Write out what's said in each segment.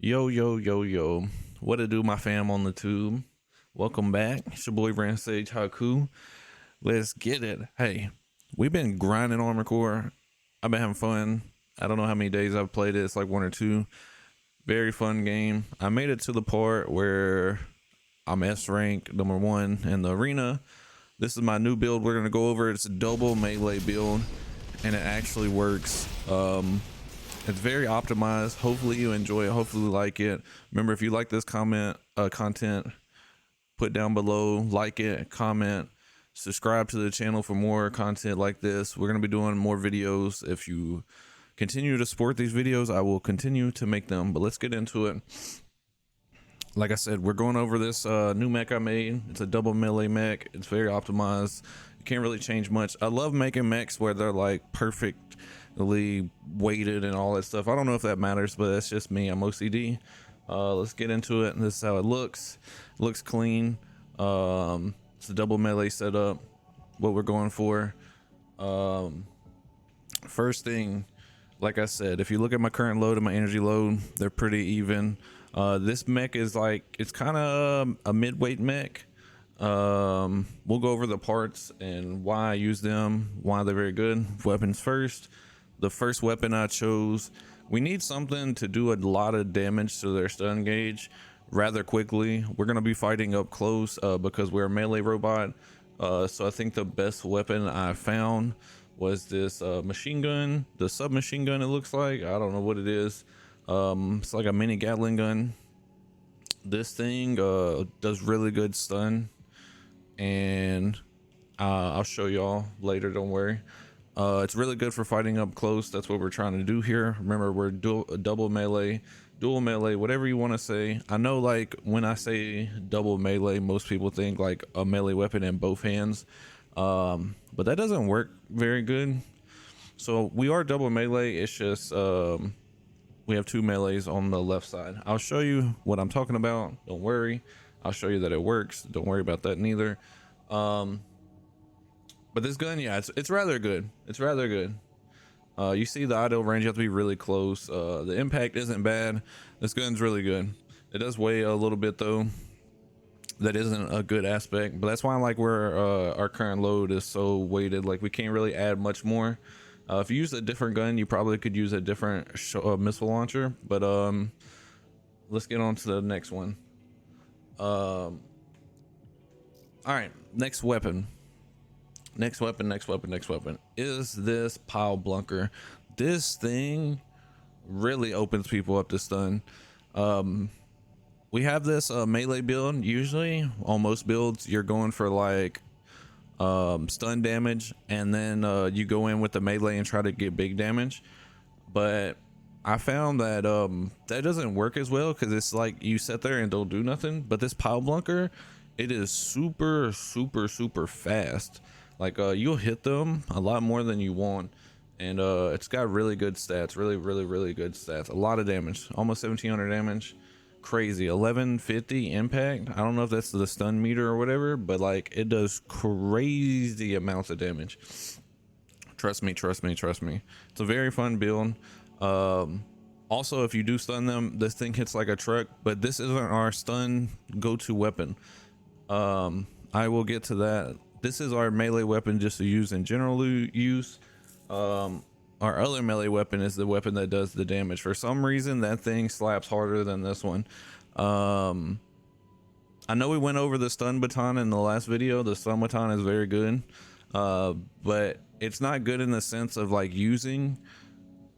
Yo, yo, yo, yo. What to do, my fam on the tube? Welcome back. It's your boy Brand Sage Haku. Let's get it. Hey, we've been grinding on record. I've been having fun. I don't know how many days I've played it. It's like one or two. Very fun game. I made it to the part where I'm S rank number one in the arena. This is my new build we're going to go over. It's a double melee build, and it actually works. It's very optimized. Hopefully you enjoy it. Hopefully you like it. Remember, if you like this content, put down below, like it, comment, subscribe to the channel for more content like this. We're going to be doing more videos. If you continue to support these videos, I will continue to make them. But let's get into it. Like I said, we're going over this new mech I made. It's a double melee mech. It's very optimized. You can't really change much. I love making mechs where they're like perfectly weighted and all that stuff. I don't know if that matters, but that's just me. I'm OCD. Let's get into it. This is how it looks. It looks clean. It's a double melee setup. What we're going for. First thing, like I said, if you look at my current load and my energy load, they're pretty even. This mech is like, it's kind of a mid-weight mech. We'll go over the parts and why I use them, why they're very good. Weapons first. The first weapon I chose, we need something to do a lot of damage to their stun gauge rather quickly. We're going to be fighting up close because we're a melee robot. So I think the best weapon I found was this machine gun, the submachine gun. It looks like, I don't know what it is. It's like a mini Gatling gun. This thing does really good stun, and I'll show y'all later, don't worry. It's really good for fighting up close. That's what we're trying to do here. Remember, we're double melee, dual melee, whatever you want to say. I know, like, when I say double melee, most people think like a melee weapon in both hands, but that doesn't work very good. So we are double melee. It's just we have two melees on the left side. I'll show you what I'm talking about, don't worry. I'll show you that it works, don't worry about that neither. But this gun, yeah, it's rather good. It's rather good. You see the idle range, you have to be really close. The impact isn't bad. This gun's really good. It does weigh a little bit though. That isn't a good aspect, but that's why I like where our current load is so weighted. Like, we can't really add much more. If you use a different gun, you probably could use a different missile launcher, but let's get on to the next one. All right, next weapon is this pile blunker. This thing really opens people up to stun. We have this melee build. Usually on most builds you're going for like stun damage, and then you go in with the melee and try to get big damage. But I found that that doesn't work as well, because it's like you sit there and don't do nothing. But this pile blunker, it is super fast. Like you'll hit them a lot more than you want, and it's got really good stats, really good stats. A lot of damage, almost 1700 damage. Crazy. 1150 impact. I don't know if that's the stun meter or whatever, but like, it does crazy amounts of damage. Trust me. It's a very fun build. Also, if you do stun them, this thing hits like a truck, but this isn't our stun go-to weapon. I will get to that. This is our melee weapon just to use in general use. Our other melee weapon is the weapon that does the damage. For some reason, that thing slaps harder than this one. I know we went over the stun baton in the last video. The stun baton is very good, but it's not good in the sense of like using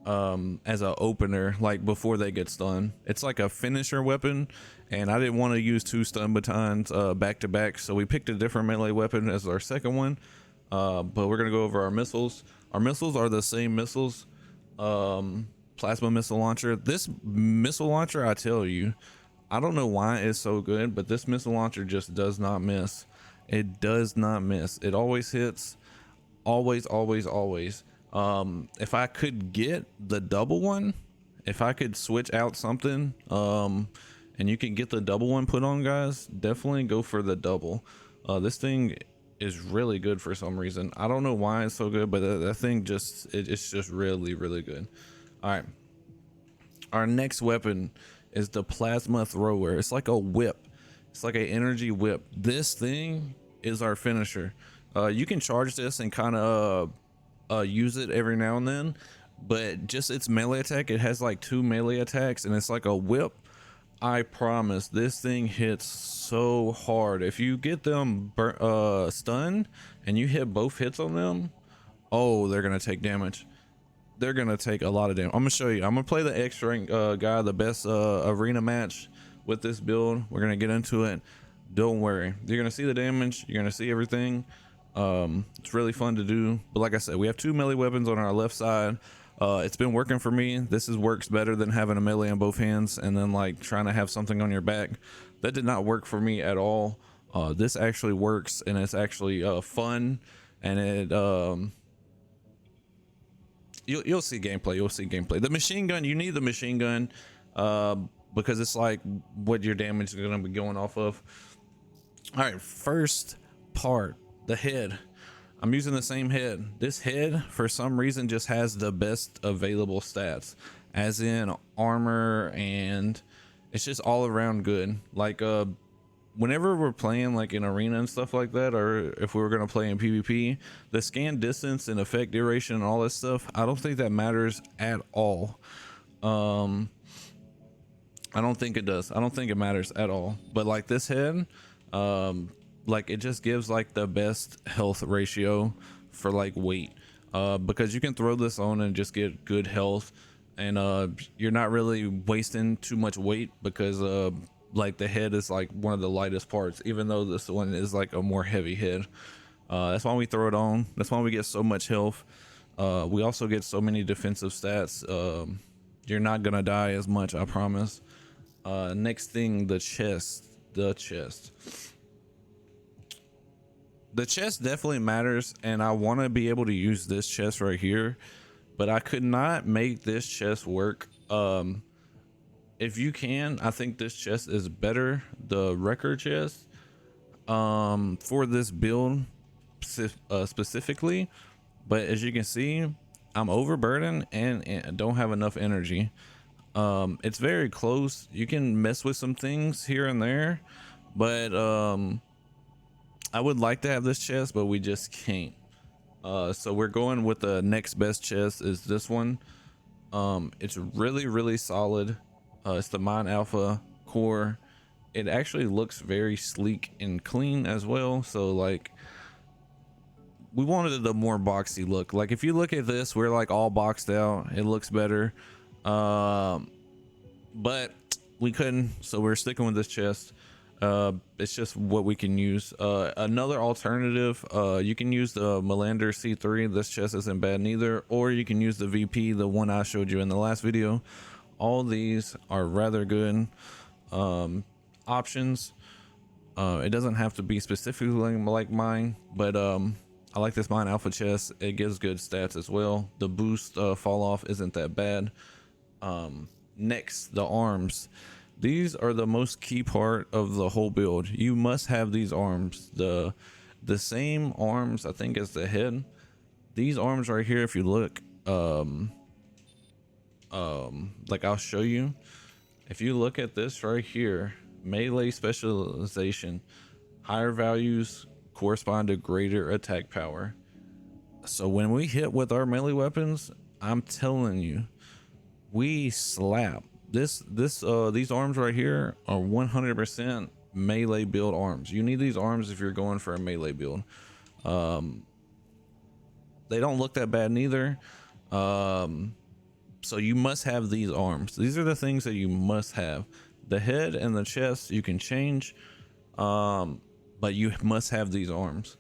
as an opener, like before they get stunned. It's like a finisher weapon, and I didn't want to use two stun batons back to back, so we picked a different melee weapon as our second one. But we're gonna go over our missiles. Our missiles are the same missiles. Plasma missile launcher. This missile launcher, I tell you, I don't know why it's so good, but this missile launcher just does not miss. It does not miss. It always hits. Always. If I could get the double one, if I could switch out something, and you can get the double one put on, guys, definitely go for the double. This thing is really good for some reason. I don't know why it's so good, but that thing just, it's just really good. All right, our next weapon is the plasma thrower. It's like a whip. It's like an energy whip. This thing is our finisher. You can charge this and kind of use it every now and then, but just its melee attack, it has like 2 melee attacks and it's like a whip. I promise this thing hits so hard. If you get them stunned and you hit both hits on them, oh, they're gonna take damage. They're gonna take a lot of damage. I'm gonna show you. I'm gonna play the X rank guy, the best arena match with this build. We're gonna get into it. Don't worry, you're gonna see the damage, you're gonna see everything. It's really fun to do, but like I said, we have 2 melee weapons on our left side. It's been working for me. This works better than having a melee on both hands and then like trying to have something on your back. That did not work for me at all. This actually works, and it's actually fun, and it you'll see gameplay. You'll see gameplay. The machine gun, you need the machine gun because it's like what your damage is going to be going off of. All right, first part, the head. I'm using the same head. This head for some reason just has the best available stats, as in armor, and it's just all around good. Like whenever we're playing like in arena and stuff like that, or if we were going to play in PvP, the scan distance and effect duration and all that stuff, I don't think that matters at all. I don't think it does. I don't think it matters at all. But like this head, like it just gives like the best health ratio for like weight, because you can throw this on and just get good health, and you're not really wasting too much weight because like the head is like one of the lightest parts, even though this one is like a more heavy head. That's why we throw it on. That's why we get so much health. We also get so many defensive stats. You're not gonna die as much, I promise. Next thing, the chest. The chest definitely matters, and I want to be able to use this chest right here, but I could not make this chest work. If you can, I think this chest is better, the record chest, for this build specifically. But as you can see, I'm overburdened and don't have enough energy. It's very close. You can mess with some things here and there, but I would like to have this chest, but we just can't. So we're going with the next best chest, is this one. It's really solid. It's the Mine Alpha core. It actually looks very sleek and clean as well. So like, we wanted the more boxy look. Like if you look at this, we're like all boxed out. It looks better, but we couldn't, so we're sticking with this chest. It's just what we can use. Another alternative, you can use the Melander C3. This chest isn't bad neither, or you can use the VP, the one I showed you in the last video. All these are rather good options. It doesn't have to be specifically like mine, but I like this Mine Alpha chest. It gives good stats as well. The boost fall off isn't that bad. Next, the arms. These are the most key part of the whole build. You must have these arms. The same arms, I think, as the head. These arms right here, if you look, like I'll show you. If you look at this right here, melee specialization, higher values correspond to greater attack power. So when we hit with our melee weapons, I'm telling you, we slap. These arms right here are 100% melee build arms. You need these arms if you're going for a melee build. They don't look that bad neither. So you must have these arms. These are the things that you must have. The head and the chest you can change, but you must have these arms.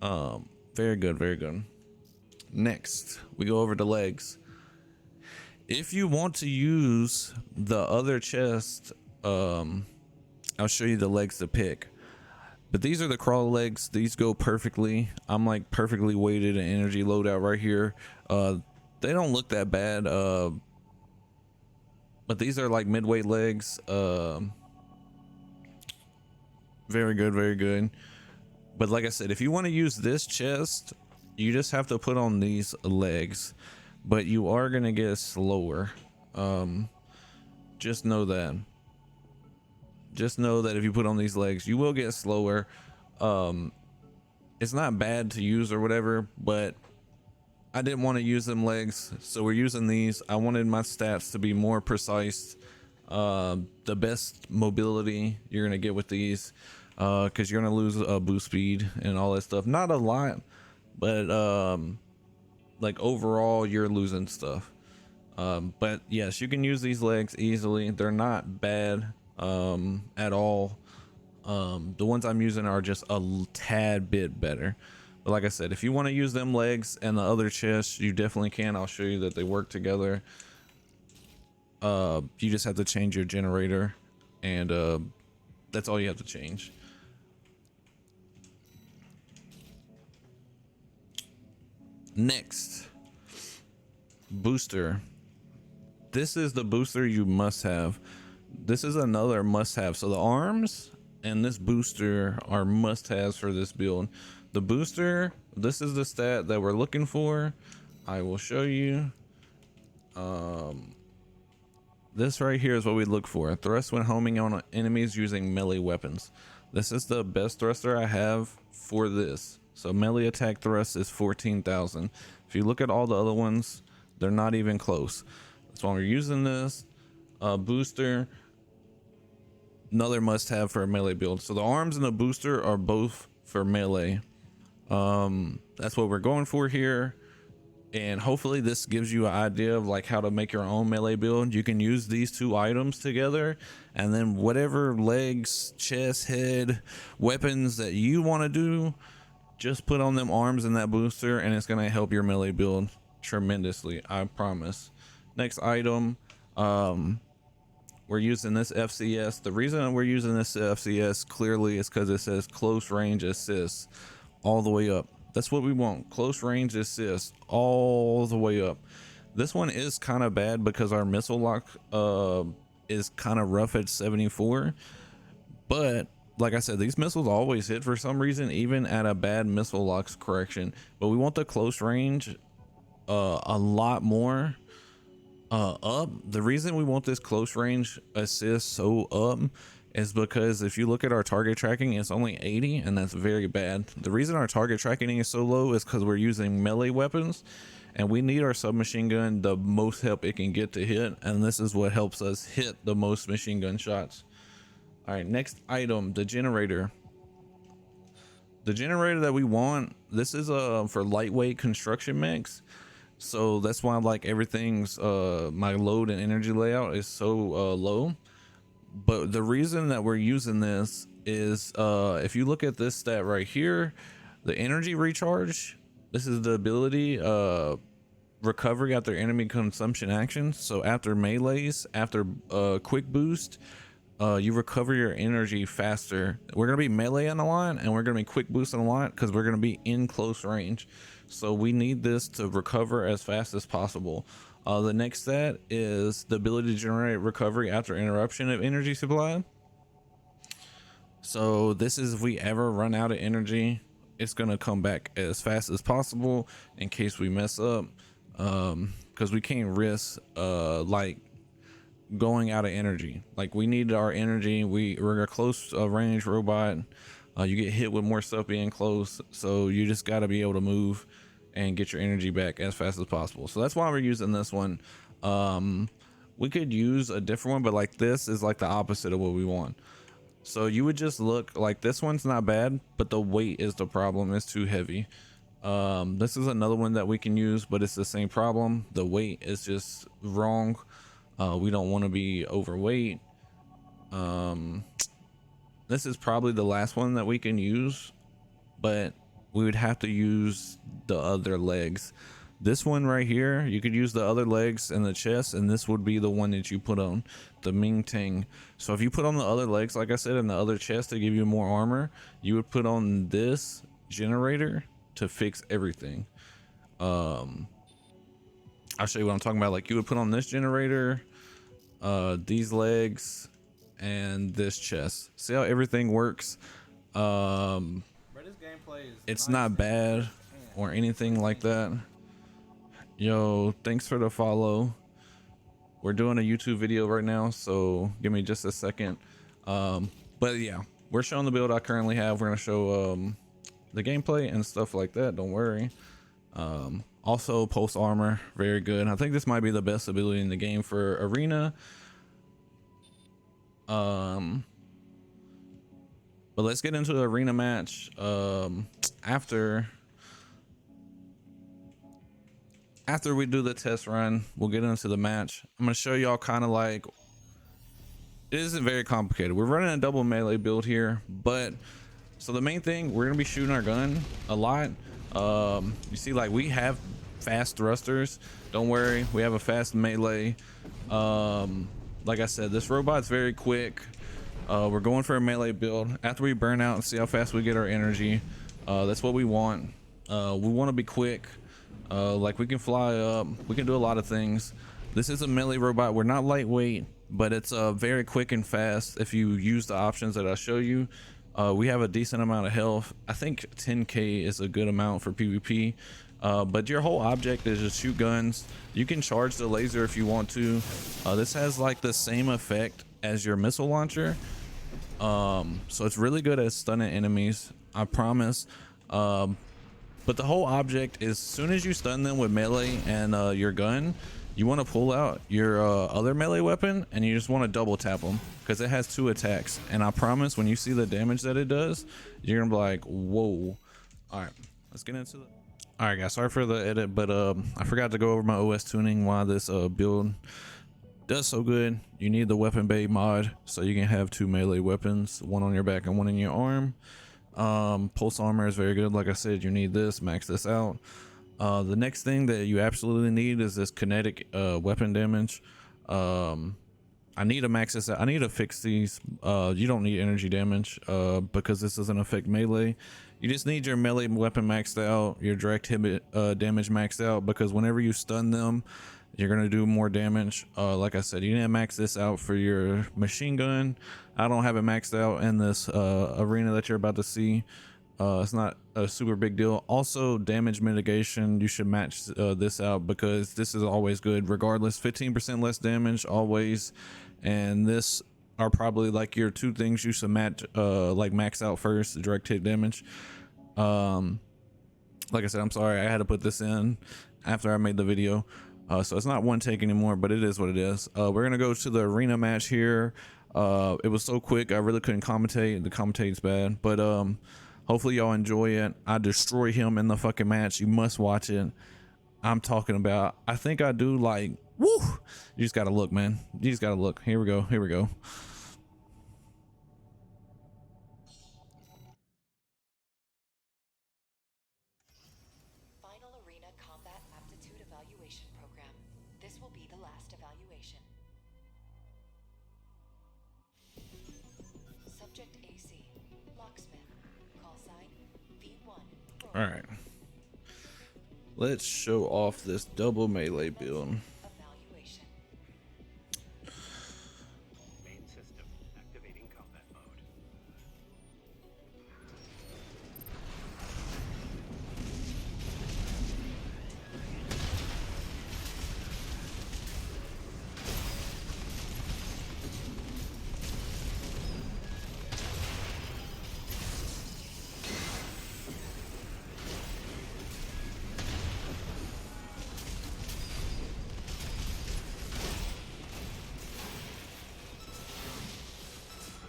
Very good, very good. Next, we go over the legs. If you want to use the other chest, I'll show you the legs to pick. But these are the crawl legs. These go perfectly. I'm like perfectly weighted and energy loadout right here. They don't look that bad, but these are like mid-weight legs. Very good, very good. But like I said, if you want to use this chest, you just have to put on these legs, but you are gonna get slower. just know that. Just know that if you put on these legs, you will get slower. It's not bad to use or whatever, but I didn't want to use them legs, so we're using these. I wanted my stats to be more precise. The best mobility you're gonna get with these, because you're gonna lose boost speed and all that stuff. Not a lot, but like overall you're losing stuff. But yes, you can use these legs easily. They're not bad at all. The ones I'm using are just a tad bit better. But like I said, if you want to use them legs and the other chest, you definitely can. I'll show you that they work together. You just have to change your generator, and that's all you have to change. Next, booster. This is the booster you must have. This is another must have. So the arms and this booster are must haves for this build. The booster, this is the stat that we're looking for. I will show you. This right here is what we look for. Thrust when homing on enemies using melee weapons. This is the best thruster I have for this. So melee attack thrust is 14,000. If you look at all the other ones, they're not even close. That's why we're using this. Booster, another must have for a melee build. So the arms and the booster are both for melee. That's what we're going for here, and hopefully this gives you an idea of like how to make your own melee build. You can use these two items together, and then whatever legs, chest, head, weapons that you want to do, just put on them arms and that booster, and it's gonna help your melee build tremendously, I promise. Next item, we're using this FCS. The reason we're using this FCS clearly is because it says close range assist all the way up. That's what we want. Close range assist all the way up. This one is kind of bad because our missile lock is kind of rough at 74, but like I said, these missiles always hit for some reason, even at a bad missile locks correction. But we want the close range a lot more up. The reason we want this close range assist so up is because if you look at our target tracking, it's only 80, and that's very bad. The reason our target tracking is so low is because we're using melee weapons, and we need our submachine gun the most help it can get to hit, and this is what helps us hit the most machine gun shots. All right, next item, the generator. The generator that we want, this is for lightweight construction mechs. So that's why like everything's my load and energy layout is so low. But the reason that we're using this is if you look at this stat right here, the energy recharge, this is the ability recovery after enemy consumption actions. So after melees, after quick boost, you recover your energy faster. We're gonna be meleeing a lot, and we're gonna be quick boosting a lot because we're gonna be in close range. So we need this to recover as fast as possible. The next stat is the ability to generate recovery after interruption of energy supply. So this is if we ever run out of energy, it's gonna come back as fast as possible in case we mess up, because we can't risk like going out of energy. Like we need our energy. We're a close range robot. You get hit with more stuff being close, so you just got to be able to move and get your energy back as fast as possible. So that's why we're using this one. We could use a different one, but like this is like the opposite of what we want. So you would just look like this one's not bad, but the weight is the problem. It's too heavy. This is another one that we can use, but it's the same problem. The weight is just wrong. We don't want to be overweight. This is probably the last one that we can use, but we would have to use the other legs. This one right here, you could use the other legs and the chest, and this would be the one that you put on, the Ming Ting. So if you put on the other legs, like I said, and the other chest to give you more armor, you would put on this generator to fix everything. I'll show you what I'm talking about. Like you would put on this generator, these legs, and this chest. See how everything works? It's not bad or anything like that. Yo, thanks for the follow. We're doing a YouTube video right now, so give me just a second. But yeah, we're showing the build I currently have. We're gonna show the gameplay and stuff like that, don't worry. Also pulse armor, very good. I think this might be the best ability in the game for arena. But let's get into the arena match. After we do the test run, we'll get into the match. I'm gonna show y'all kind of like, it isn't very complicated. We're running a double melee build here, but so the main thing, we're gonna be shooting our gun a lot. You see, like, we have fast thrusters, don't worry, we have a fast melee. Like I said, this robot's very quick. We're going for a melee build. After we burn out and see how fast we get our energy, that's what we want. We want to be quick. Like, we can fly up, we can do a lot of things. This is a melee robot. We're not lightweight, but it's very quick and fast if you use the options that I show you. We have a decent amount of health. I think 10k is a good amount for PvP. But your whole object is just shoot guns. You can charge the laser if you want to. This has like the same effect as your missile launcher. So it's really good at stunning enemies, I promise. But the whole object is, as soon as you stun them with melee and your gun, you want to pull out your other melee weapon and you just want to double tap them, because it has 2 attacks. And I promise, when you see the damage that it does, you're gonna be like, whoa. All right, let's get into the... All right, guys, sorry for the edit, but I forgot to go over my OS tuning, why this build does so good. You need the weapon bay mod so you can have 2 melee weapons, one on your back and one in your arm. Pulse armor is very good. Like I said, you need this, max this out. The next thing that you absolutely need is this kinetic weapon damage. I need to max this out. I need to fix these. You don't need energy damage because this doesn't affect melee. You just need your melee weapon maxed out, your direct hit damage maxed out, because whenever you stun them, you're gonna do more damage. Like I said, you need to max this out for your machine gun. I don't have it maxed out in this arena that you're about to see. It's not a super big deal. Also, damage mitigation, you should match this out, because this is always good regardless. 15% less damage always, and this are probably like your 2 things you should match, like max out first, direct hit damage. Like I said, I'm sorry I had to put this in after I made the video. So it's not one take anymore, but it is what it is. We're gonna go to the arena match here. It was so quick, I really couldn't commentate. The commentate's bad, but hopefully y'all enjoy it. I destroy him in the fucking match. You must watch it. I'm talking about, I think I do, like, woo. You just gotta look, man. You just gotta look. Here we go, here we go. Final Arena Combat Aptitude Evaluation Program. This will be the last evaluation. Subject AC, Locksmith. Call sign V1. All right. Let's show off this double melee build. Evaluation. Main system activating combat mode.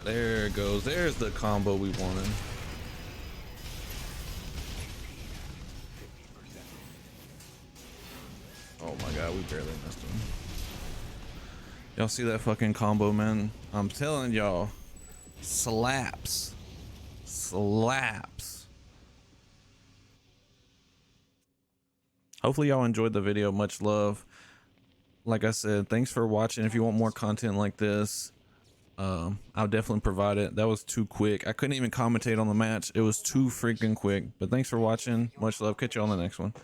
There it goes. There's the combo we wanted. Oh my god, we barely missed him. Y'all see that fucking combo, man? I'm telling y'all, slaps. Slaps. Hopefully y'all enjoyed the video. Much love. Like I said, thanks for watching. If you want more content like this, I'll definitely provide it. That was too quick. I couldn't even commentate on the match. It was too freaking quick. But thanks for watching. Much love. Catch you on the next one.